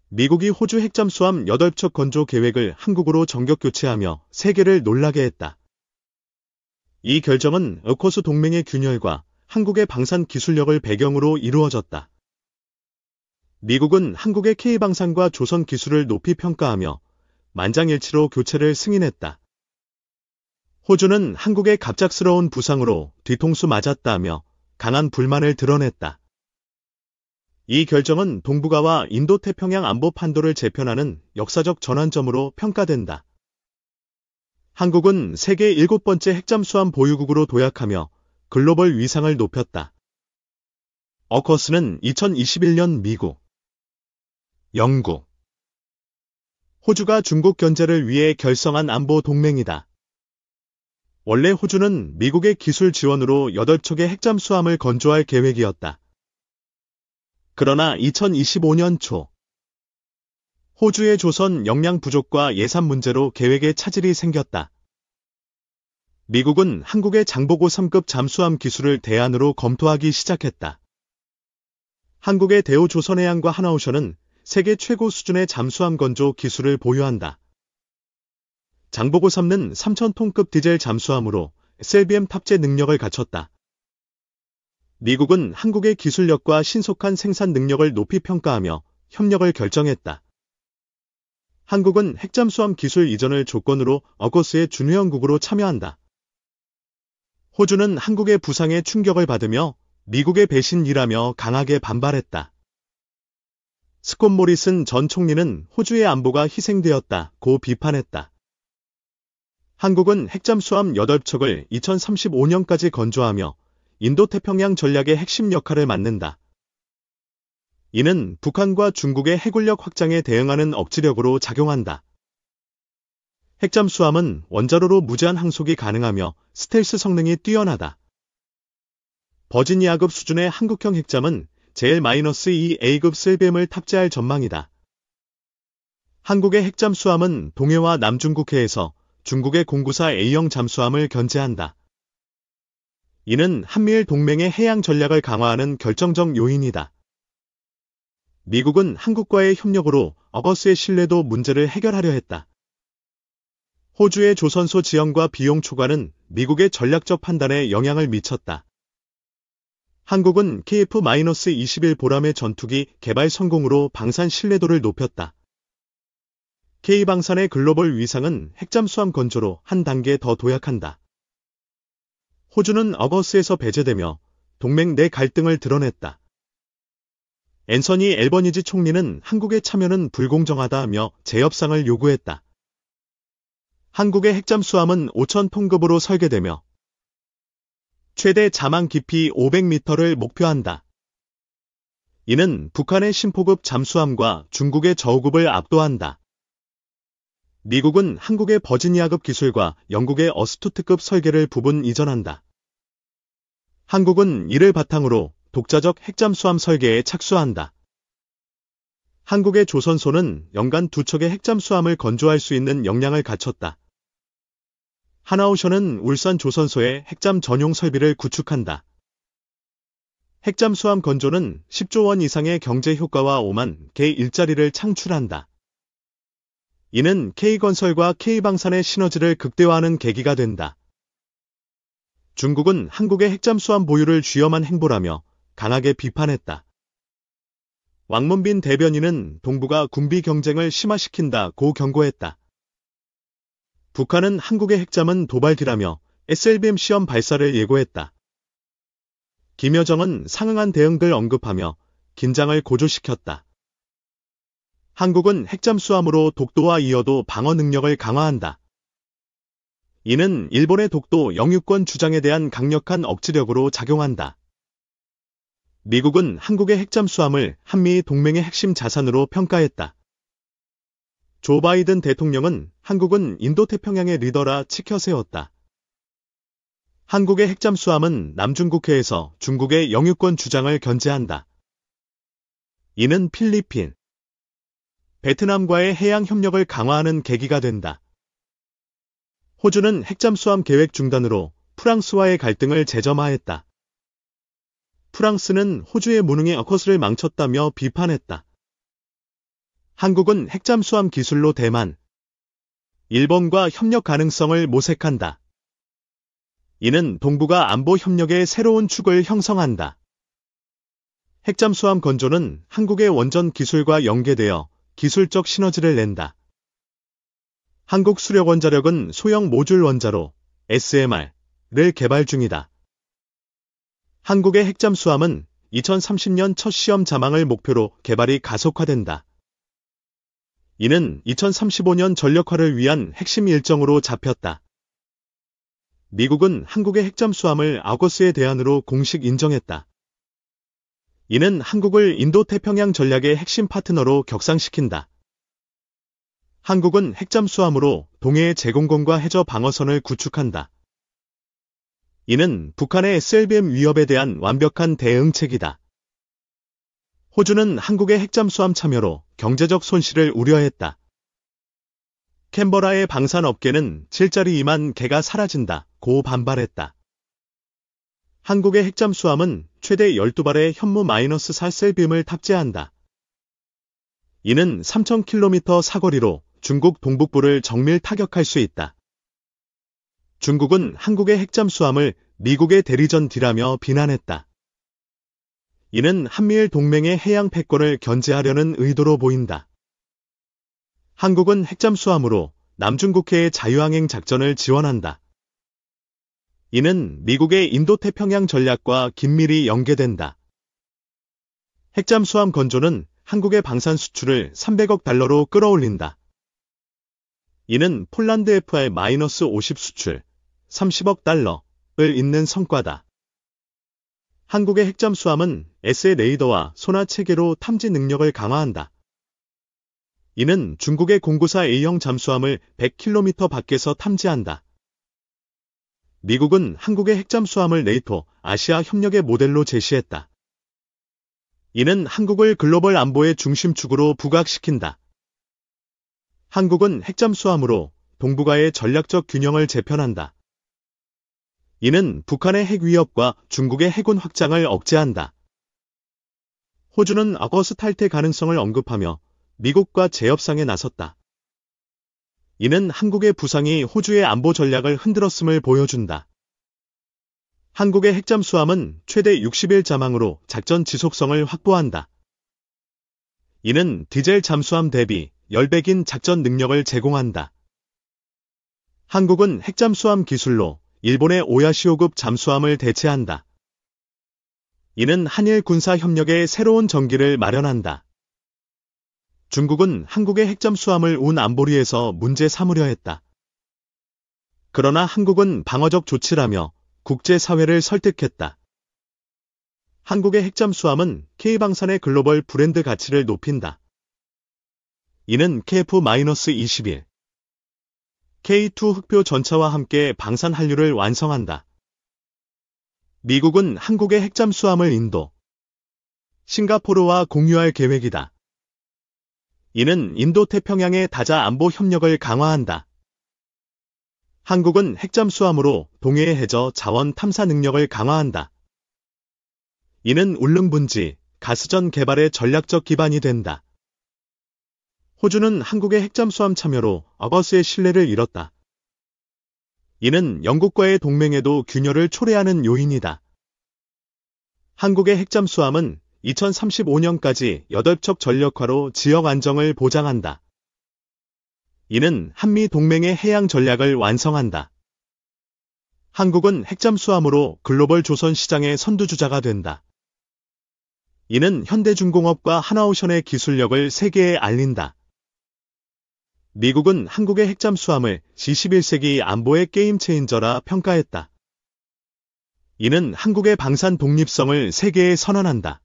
미국이 호주 핵잠수함 8척 건조 계획을 한국으로 전격 교체하며 세계를 놀라게 했다. 이 결정은 어커스 동맹의 균열과 한국의 방산 기술력을 배경으로 이루어졌다. 미국은 한국의 K방산과 조선 기술을 높이 평가하며 만장일치로 교체를 승인했다. 호주는 한국의 갑작스러운 부상으로 뒤통수 맞았다며 강한 불만을 드러냈다. 이 결정은 동북아와 인도태평양 안보 판도를 재편하는 역사적 전환점으로 평가된다. 한국은 세계 7번째 핵잠수함 보유국으로 도약하며 글로벌 위상을 높였다. 어커스는 2021년 미국, 영국, 호주가 중국 견제를 위해 결성한 안보 동맹이다. 원래 호주는 미국의 기술 지원으로 8척의 핵잠수함을 건조할 계획이었다. 그러나 2025년 초 호주의 조선 역량 부족과 예산 문제로 계획에 차질이 생겼다. 미국은 한국의 장보고 3급 잠수함 기술을 대안으로 검토하기 시작했다. 한국의 대우조선해양과 하나오션은 세계 최고 수준의 잠수함 건조 기술을 보유한다. 장보고 3는 3,000톤급 디젤 잠수함으로 SLBM 탑재 능력을 갖췄다. 미국은 한국의 기술력과 신속한 생산 능력을 높이 평가하며 협력을 결정했다. 한국은 핵잠수함 기술 이전을 조건으로 어커스의 준회원국으로 참여한다. 호주는 한국의 부상에 충격을 받으며 미국의 배신이라며 강하게 반발했다. 스콧 모리슨 전 총리는 호주의 안보가 희생되었다고 비판했다. 한국은 핵잠수함 8척을 2035년까지 건조하며 인도태평양 전략의 핵심 역할을 맡는다. 이는 북한과 중국의 해군력 확장에 대응하는 억지력으로 작용한다. 핵잠수함은 원자로로 무제한 항속이 가능하며 스텔스 성능이 뛰어나다. 버지니아급 수준의 한국형 핵잠은 JL-2A급 SLBM을 탑재할 전망이다. 한국의 핵잠수함은 동해와 남중국해에서 중국의 공구사 A형 잠수함을 견제한다. 이는 한미일 동맹의 해양 전략을 강화하는 결정적 요인이다. 미국은 한국과의 협력으로 어거스의 신뢰도 문제를 해결하려 했다. 호주의 조선소 지원과 비용 초과는 미국의 전략적 판단에 영향을 미쳤다. 한국은 KF-21 보람의 전투기 개발 성공으로 방산 신뢰도를 높였다. K방산의 글로벌 위상은 핵잠수함 건조로 한 단계 더 도약한다. 호주는 어거스에서 배제되며 동맹 내 갈등을 드러냈다. 앤서니 앨버니지 총리는 한국의 참여는 불공정하다며 재협상을 요구했다. 한국의 핵잠수함은 5,000톤급으로 설계되며 최대 자망 깊이 500m를 목표한다. 이는 북한의 신포급 잠수함과 중국의 저우급을 압도한다. 미국은 한국의 버지니아급 기술과 영국의 어스투트급 설계를 부분 이전한다. 한국은 이를 바탕으로 독자적 핵잠수함 설계에 착수한다. 한국의 조선소는 연간 2척의 핵잠수함을 건조할 수 있는 역량을 갖췄다. 하나오션은 울산 조선소에 핵잠 전용 설비를 구축한다. 핵잠수함 건조는 10조 원 이상의 경제 효과와 5만 개 일자리를 창출한다. 이는 K건설과 K방산의 시너지를 극대화하는 계기가 된다. 중국은 한국의 핵잠수함 보유를 쥐엄한 행보라며 강하게 비판했다. 왕문빈 대변인은 동북아 군비 경쟁을 심화시킨다고 경고했다. 북한은 한국의 핵잠은 도발기라며 SLBM 시험 발사를 예고했다. 김여정은 상응한 대응들 언급하며 긴장을 고조시켰다. 한국은 핵잠수함으로 독도와 이어도 방어 능력을 강화한다. 이는 일본의 독도 영유권 주장에 대한 강력한 억지력으로 작용한다. 미국은 한국의 핵잠수함을 한미 동맹의 핵심 자산으로 평가했다. 조 바이든 대통령은 한국은 인도태평양의 리더라 치켜 세웠다. 한국의 핵잠수함은 남중국해에서 중국의 영유권 주장을 견제한다. 이는 필리핀, 베트남과의 해양 협력을 강화하는 계기가 된다. 호주는 핵잠수함 계획 중단으로 프랑스와의 갈등을 재점화했다. 프랑스는 호주의 무능에 어커스를 망쳤다며 비판했다. 한국은 핵잠수함 기술로 대만, 일본과 협력 가능성을 모색한다. 이는 동북아 안보 협력의 새로운 축을 형성한다. 핵잠수함 건조는 한국의 원전 기술과 연계되어 기술적 시너지를 낸다. 한국 수력원자력은 소형 모듈 원자로 SMR을 개발 중이다. 한국의 핵잠수함은 2030년 첫 시험 자망을 목표로 개발이 가속화된다. 이는 2035년 전력화를 위한 핵심 일정으로 잡혔다. 미국은 한국의 핵잠수함을 아고스의 대안으로 공식 인정했다. 이는 한국을 인도태평양 전략의 핵심 파트너로 격상시킨다. 한국은 핵잠수함으로 동해의 제공권과 해저 방어선을 구축한다. 이는 북한의 SLBM 위협에 대한 완벽한 대응책이다. 호주는 한국의 핵잠수함 참여로 경제적 손실을 우려했다. 캔버라의 방산업계는 7자리 2만 개가 사라진다고 반발했다. 한국의 핵잠수함은 최대 12발의 현무-4 SLBM을 탑재한다. 이는 3,000km 사거리로 중국 동북부를 정밀 타격할 수 있다. 중국은 한국의 핵잠수함을 미국의 대리전 D라며 비난했다. 이는 한미일 동맹의 해양 패권을 견제하려는 의도로 보인다. 한국은 핵잠수함으로 남중국해의 자유항행 작전을 지원한다. 이는 미국의 인도태평양 전략과 긴밀히 연계된다. 핵잠수함 건조는 한국의 방산 수출을 300억 달러로 끌어올린다. 이는 폴란드 FR-50 수출 30억 달러를 잇는 성과다. 한국의 핵잠수함은 SA 레이더와 소나 체계로 탐지 능력을 강화한다. 이는 중국의 공구사 A형 잠수함을 100km 밖에서 탐지한다. 미국은 한국의 핵잠수함을 네이토 아시아 협력의 모델로 제시했다. 이는 한국을 글로벌 안보의 중심축으로 부각시킨다. 한국은 핵잠수함으로 동북아의 전략적 균형을 재편한다. 이는 북한의 핵 위협과 중국의 해군 확장을 억제한다. 호주는 아고스 탈퇴 가능성을 언급하며 미국과 재협상에 나섰다. 이는 한국의 부상이 호주의 안보 전략을 흔들었음을 보여준다. 한국의 핵잠수함은 최대 60일 자망으로 작전 지속성을 확보한다. 이는 디젤 잠수함 대비 10배긴 작전 능력을 제공한다. 한국은 핵잠수함 기술로 일본의 오야시오급 잠수함을 대체한다. 이는 한일 군사 협력의 새로운 전기를 마련한다. 중국은 한국의 핵잠수함을 운 안보리에서 문제 삼으려 했다. 그러나 한국은 방어적 조치라며 국제사회를 설득했다. 한국의 핵잠수함은 K방산의 글로벌 브랜드 가치를 높인다. 이는 KF-21, K2 흑표 전차와 함께 방산 한류를 완성한다. 미국은 한국의 핵잠수함을 인도, 싱가포르와 공유할 계획이다. 이는 인도태평양의 다자 안보 협력을 강화한다. 한국은 핵잠수함으로 동해의 해저 자원 탐사 능력을 강화한다. 이는 울릉분지, 가스전 개발의 전략적 기반이 된다. 호주는 한국의 핵잠수함 참여로 아고스의 신뢰를 잃었다. 이는 영국과의 동맹에도 균열을 초래하는 요인이다. 한국의 핵잠수함은 2035년까지 8척 전력화로 지역 안정을 보장한다. 이는 한미 동맹의 해양 전략을 완성한다. 한국은 핵잠수함으로 글로벌 조선 시장의 선두주자가 된다. 이는 현대중공업과 하나오션의 기술력을 세계에 알린다. 미국은 한국의 핵잠수함을 21세기 안보의 게임 체인저라 평가했다. 이는 한국의 방산 독립성을 세계에 선언한다.